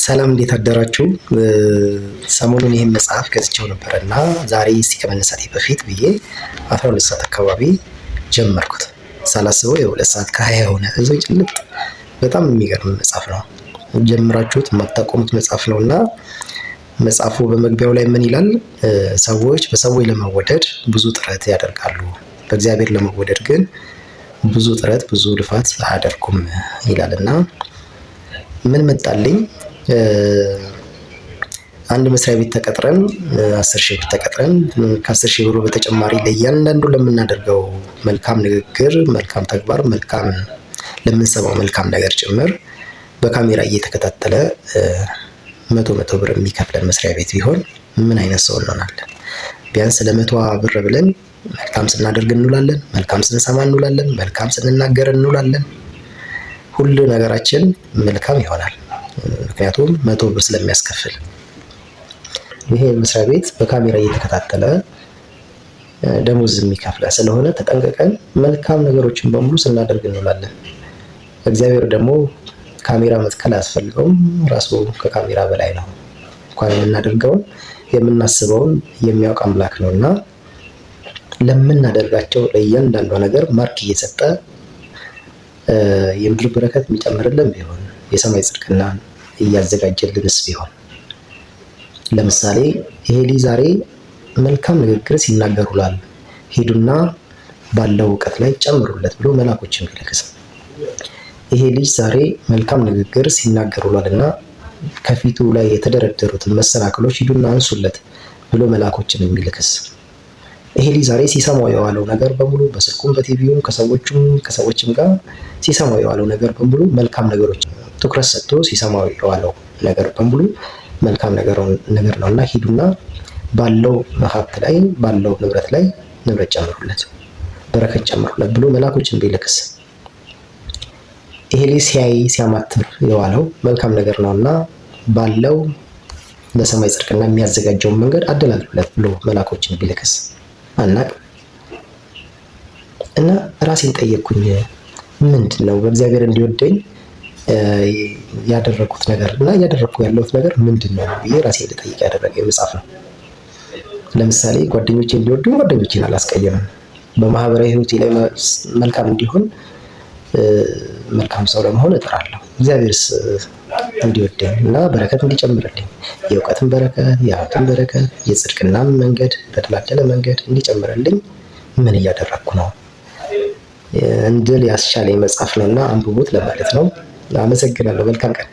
ሰላም እንዴት አደራችሁ? ሰሞኑን ይህን መጽሐፍ ገዝቼው ነበር እና ዛሬ እስቲ ከመነሳቴ በፊት ብዬ 12 ሰዓት አካባቢ ጀመርኩት። ሳላስበው የ2 ሰዓት ከ20 ሆነ። እዛው ጭልጥ። በጣም የሚገርም መጽሐፍ ነው። ጀምራችሁት የማታቆሙት መጽሐፍ ነው እና መጽሐፉ በመግቢያው ላይ ምን ይላል? ሰዎች በሰዎች ለመወደድ ብዙ ጥረት ያደርጋሉ፣ በእግዚአብሔር ለመወደድ ግን ብዙ ጥረት ብዙ ልፋት አያደርጉም ይላል እና ምን መጣልኝ? አንድ መስሪያ ቤት ተቀጥረን 10,000 ብር ተቀጥረን ከ10,000 ብሩ በተጨማሪ ለእያንዳንዱ ለምናደርገው መልካም ንግግር፣ መልካም ተግባር፣ ለምንሰማው መልካም ነገር ጭምር በካሜራ እየተከታተለ 100 ብር የሚከፍለን መስሪያ ቤት ቢሆን ምን አይነት ሰው እንሆናለን? ቢያንስ ለ100 ብር ብለን መልካም ስናደርግ እንውላለን፣ መልካም ስንሰማ እንውላለን፣ መልካም ስንናገር እንውላለን። ሁሉ ነገራችን መልካም ይሆናል። ምክንያቱም 100 ብር ስለሚያስከፍል። ይሄ መስሪያ ቤት በካሜራ እየተከታተለ ደሞዝ የሚከፍለን ስለሆነ ተጠንቀቀን መልካም ነገሮችን በሙሉ ስናደርግ እንውላለን። እግዚአብሔር ደግሞ ካሜራ መትከል አያስፈልገውም። ራሱ ከካሜራ በላይ ነው። እንኳን የምናደርገውን የምናስበውን የሚያውቅ አምላክ ነው እና ለምናደርጋቸው ለእያንዳንዷ ነገር ማርክ እየሰጠ የምድር በረከት የሚጨምርልን ቢሆን የሰማይ ጽድቅና እያዘጋጀልንስ ቢሆን። ለምሳሌ ይሄ ልጅ ዛሬ መልካም ንግግር ሲናገር ውሏል፣ ሂዱና ባለው እውቀት ላይ ጨምሩለት ብሎ መላኮችን ቢልክስ? ይሄ ልጅ ዛሬ መልካም ንግግር ሲናገር ውሏልና ከፊቱ ላይ የተደረደሩትን መሰናክሎች ሂዱና አንሱለት ብሎ መላኮችን የሚልክስ? ይሄ ልጅ ዛሬ ሲሰማው የዋለው ነገር በሙሉ በስልኩም በቲቪውም ከሰዎችም ጋር ሲሰማው የዋለው ነገር በሙሉ መልካም ነገሮች ትኩረት ሰጥቶ ሲሰማው የዋለው ነገር በሙሉ መልካም ነገር ነውና ሂዱና ባለው ሀብት ላይ ባለው ንብረት ላይ ንብረት ጨምሩለት፣ በረከት ጨምሩለት ብሎ መላኮችን ቢልክስ? ይሄ ልጅ ሲያማትር የዋለው መልካም ነገር ነውና ባለው ለሰማይ ጽድቅና የሚያዘጋጀውን መንገድ አደላልሉለት ብሎ መላኮችን ቢልክስ? አናቅ እና ራሴን ጠየቅኩኝ። ምንድን ነው በእግዚአብሔር እንዲወደኝ ያደረኩት ነገር እና እያደረኩ ያለሁት ነገር ምንድን ነው ብዬ ራሴን ልጠይቅ ያደረገኝ መጽሐፍ ነው። ለምሳሌ ጓደኞቼ እንዲወዱኝ ጓደኞቼን አላስቀየምም። በማህበራዊ ህይወቴ ላይ መልካም እንዲሆን መልካም ሰው ለመሆን እጥራለሁ። እግዚአብሔርስ እንዲወደኝ እና በረከት እንዲጨምርልኝ የእውቀትን በረከት፣ የሀብትን በረከት፣ የጽድቅናም መንገድ በተላደለ መንገድ እንዲጨምርልኝ ምን እያደረግኩ ነው እንድል ያስቻለኝ መጽሐፍ ነውና አንብቡት ለማለት ነው። አመሰግናለሁ። መልካም ቀን።